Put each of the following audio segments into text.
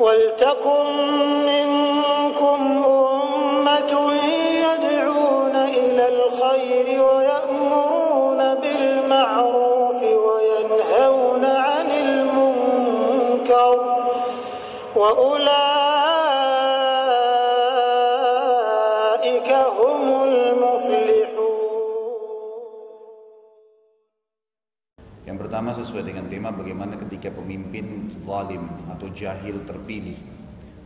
وَلْتَكُنْ مِنْكُمْ أُمَّةٌ يَدْعُونَ إِلَى الْخَيْرِ وَيَأْمُرُونَ بِالْمَعْرُوفِ وَيَنْهَوْنَ عَنِ الْمُنْكَرِ وَأُولَئِكَ هُمُ الْمُفْلِحُونَ. Yang pertama sesuai dengan tema bagaimana ketika pemimpin zalim atau jahil terpilih,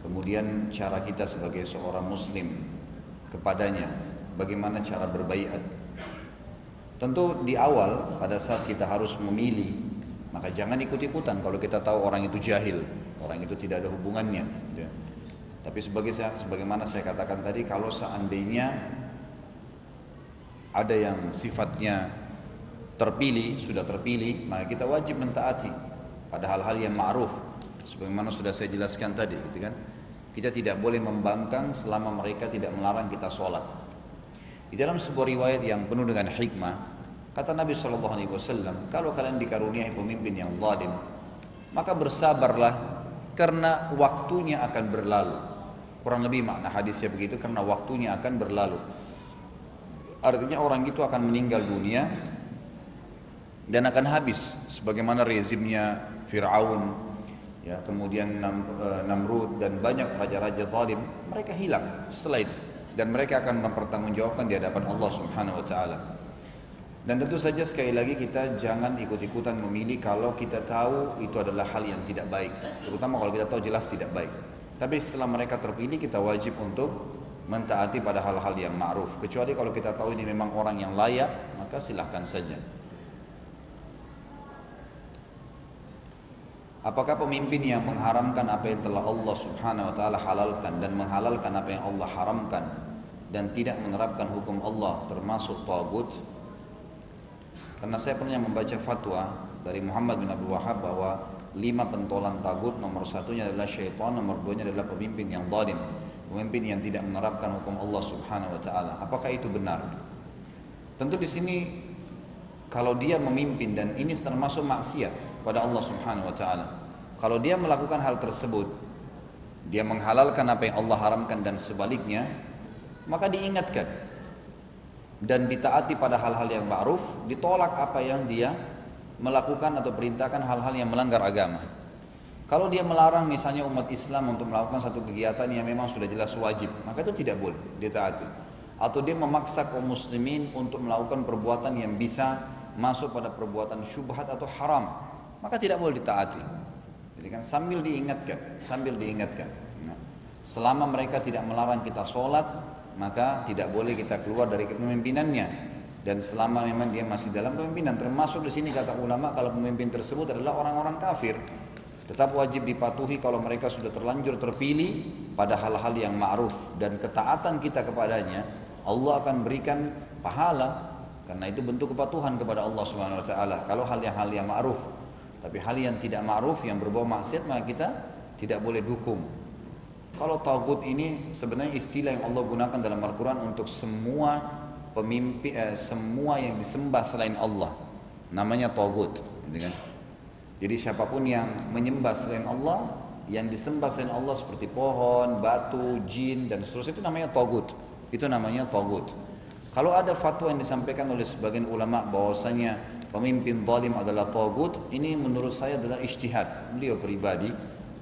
kemudian cara kita sebagai seorang muslim kepadanya, bagaimana cara berbaiat. Tentu di awal pada saat kita harus memilih, maka jangan ikut-ikutan kalau kita tahu orang itu jahil, orang itu tidak ada hubungannya. Tapi sebagaimana saya katakan tadi, kalau seandainya ada yang sifatnya terpilih, sudah terpilih, maka kita wajib mentaati pada hal-hal yang ma'ruf. Sebagaimana sudah saya jelaskan tadi, gitu kan? Kita tidak boleh membangkang selama mereka tidak melarang kita sholat. Di dalam sebuah riwayat yang penuh dengan hikmah, kata Nabi SAW, kalau kalian dikaruniai pemimpin yang zalim, maka bersabarlah karena waktunya akan berlalu. Kurang lebih makna hadisnya begitu, karena waktunya akan berlalu. Artinya orang itu akan meninggal dunia dan akan habis sebagaimana rezimnya Fir'aun, ya, kemudian Namrud dan banyak raja-raja zalim, mereka hilang setelah itu dan mereka akan mempertanggungjawabkan di hadapan Allah Subhanahu wa taala. Dan tentu saja sekali lagi kita jangan ikut-ikutan memilih kalau kita tahu itu adalah hal yang tidak baik, terutama kalau kita tahu jelas tidak baik. Tapi setelah mereka terpilih, kita wajib untuk mentaati pada hal-hal yang ma'ruf, kecuali kalau kita tahu ini memang orang yang layak, maka silahkan saja. Apakah pemimpin yang mengharamkan apa yang telah Allah Subhanahu wa taala halalkan dan menghalalkan apa yang Allah haramkan dan tidak menerapkan hukum Allah termasuk tagut? Karena saya pernah membaca fatwa dari Muhammad bin Abdul Wahhab bahwa 5 pentolan tagut, nomor 1-nya adalah syaitan, nomor 2-nya adalah pemimpin yang zalim, pemimpin yang tidak menerapkan hukum Allah Subhanahu wa taala. Apakah itu benar? Tentu di sini kalau dia memimpin dan ini termasuk maksiat pada Allah Subhanahu wa taala. Kalau dia melakukan hal tersebut, dia menghalalkan apa yang Allah haramkan dan sebaliknya, maka diingatkan dan ditaati pada hal-hal yang ma'ruf, ditolak apa yang dia melakukan atau perintahkan hal-hal yang melanggar agama. Kalau dia melarang misalnya umat Islam untuk melakukan satu kegiatan yang memang sudah jelas wajib, maka itu tidak boleh ditaati. Atau dia memaksa kaum muslimin untuk melakukan perbuatan yang bisa masuk pada perbuatan syubhat atau haram, maka tidak boleh ditaati. Jadi kan sambil diingatkan. Nah, selama mereka tidak melarang kita sholat, maka tidak boleh kita keluar dari kepemimpinannya. Dan selama memang dia masih dalam kepemimpinan, termasuk di sini kata ulama kalau pemimpin tersebut adalah orang-orang kafir, tetap wajib dipatuhi kalau mereka sudah terlanjur terpilih pada hal-hal yang ma'ruf dan ketaatan kita kepadanya, Allah akan berikan pahala karena itu bentuk kepatuhan kepada Allah Subhanahu wa taala. Kalau hal yang ma'ruf, tapi hal yang tidak ma'ruf yang berbau maksiat maka kita tidak boleh dukung. Kalau tagut ini sebenarnya istilah yang Allah gunakan dalam Al-Quran untuk semua pemimpin, semua yang disembah selain Allah, namanya tagut. Jadi siapapun yang menyembah selain Allah, yang disembah selain Allah seperti pohon, batu, jin dan seterusnya, itu namanya tagut. Itu namanya tagut. Kalau ada fatwa yang disampaikan oleh sebagian ulama bahwasanya pemimpin zalim adalah tagut, ini menurut saya adalah ijtihad beliau pribadi,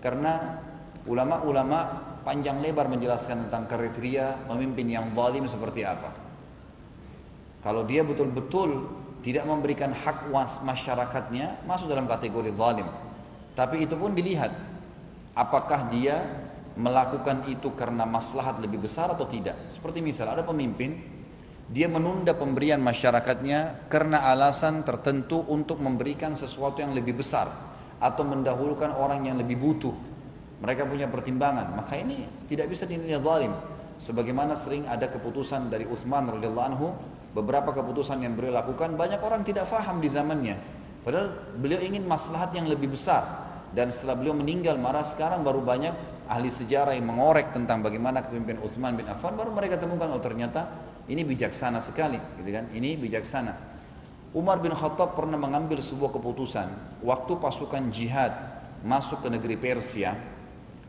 karena ulama-ulama panjang lebar menjelaskan tentang kriteria pemimpin yang zalim seperti apa. Kalau dia betul-betul tidak memberikan hak masyarakatnya, masuk dalam kategori zalim. Tapi itu pun dilihat apakah dia melakukan itu karena maslahat lebih besar atau tidak. Seperti misal ada pemimpin, dia menunda pemberian masyarakatnya karena alasan tertentu untuk memberikan sesuatu yang lebih besar atau mendahulukan orang yang lebih butuh. Mereka punya pertimbangan, maka ini tidak bisa dinilai zalim. Sebagaimana sering ada keputusan dari Utsman radhiyallahu anhu, beberapa keputusan yang beliau lakukan banyak orang tidak faham di zamannya. Padahal beliau ingin maslahat yang lebih besar. Dan setelah beliau meninggal, marah sekarang baru banyak ahli sejarah yang mengorek tentang bagaimana kepemimpinan Utsman bin Affan, baru mereka temukan oh ternyata ini bijaksana sekali, gitu kan? Ini bijaksana. Umar bin Khattab pernah mengambil sebuah keputusan waktu pasukan jihad masuk ke negeri Persia.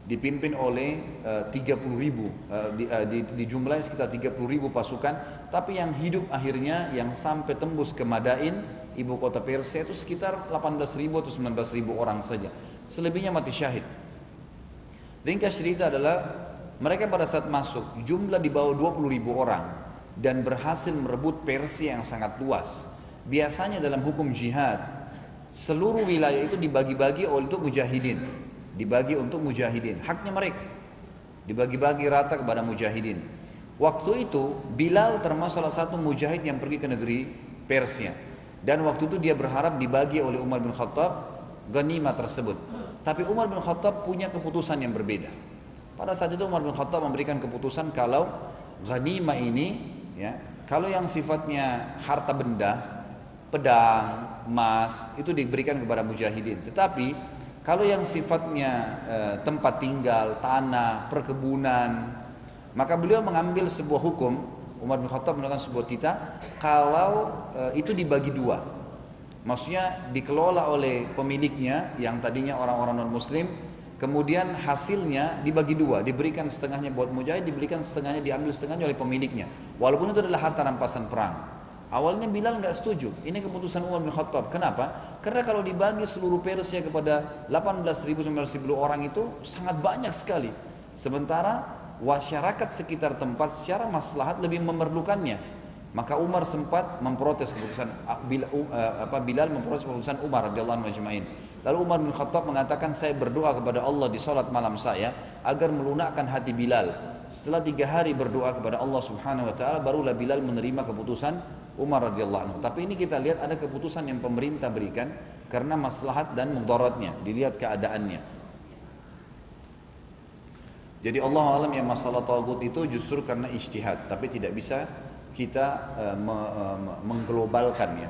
dipimpin oleh 30.000, dijumlahi sekitar 30.000 pasukan, tapi yang hidup akhirnya yang sampai tembus ke Madain, ibu kota Persia, itu sekitar 18.000 atau 19.000 orang saja. Selebihnya mati syahid. Ringkas cerita adalah mereka pada saat masuk jumlah di bawah 20.000 orang dan berhasil merebut Persia yang sangat luas. Biasanya dalam hukum jihad seluruh wilayah itu dibagi-bagi untuk mujahidin, dibagi untuk mujahidin, haknya mereka dibagi-bagi rata kepada mujahidin. Waktu itu Bilal termasuk salah satu mujahid yang pergi ke negeri Persia, dan waktu itu dia berharap dibagi oleh Umar bin Khattab ghanimah tersebut. Tapi Umar bin Khattab punya keputusan yang berbeda. Pada saat itu Umar bin Khattab memberikan keputusan kalau ghanimah ini, ya, kalau yang sifatnya harta benda, pedang, emas, itu diberikan kepada mujahidin. Tetapi kalau yang sifatnya tempat tinggal, tanah, perkebunan, maka beliau mengambil sebuah hukum. Umar bin Khattab melakukan sebuah titah kalau itu dibagi dua. Maksudnya dikelola oleh pemiliknya yang tadinya orang-orang non-muslim, kemudian hasilnya dibagi dua, diberikan setengahnya buat mujahid, diberikan setengahnya, diambil setengahnya oleh pemiliknya, walaupun itu adalah harta rampasan perang. Awalnya Bilal nggak setuju, ini keputusan Umar bin Khattab. Kenapa? Karena kalau dibagi seluruh Persia kepada 18.000-19.000 orang itu sangat banyak sekali, sementara masyarakat sekitar tempat secara maslahat lebih memerlukannya. Maka Umar sempat memprotes keputusan Bilal memprotes keputusan Umar radhiyallahu anhu ajma'in. Lalu Umar bin Khattab mengatakan, saya berdoa kepada Allah di salat malam saya agar melunakkan hati Bilal. Setelah 3 hari berdoa kepada Allah Subhanahu wa taala, barulah Bilal menerima keputusan Umar radhiyallahu anhu. Tapi ini kita lihat ada keputusan yang pemerintah berikan karena maslahat dan mudaratnya, dilihat keadaannya. Jadi Allah alam, yang masalah tagut itu justru karena ijtihad, tapi tidak bisa kita mengglobalkannya.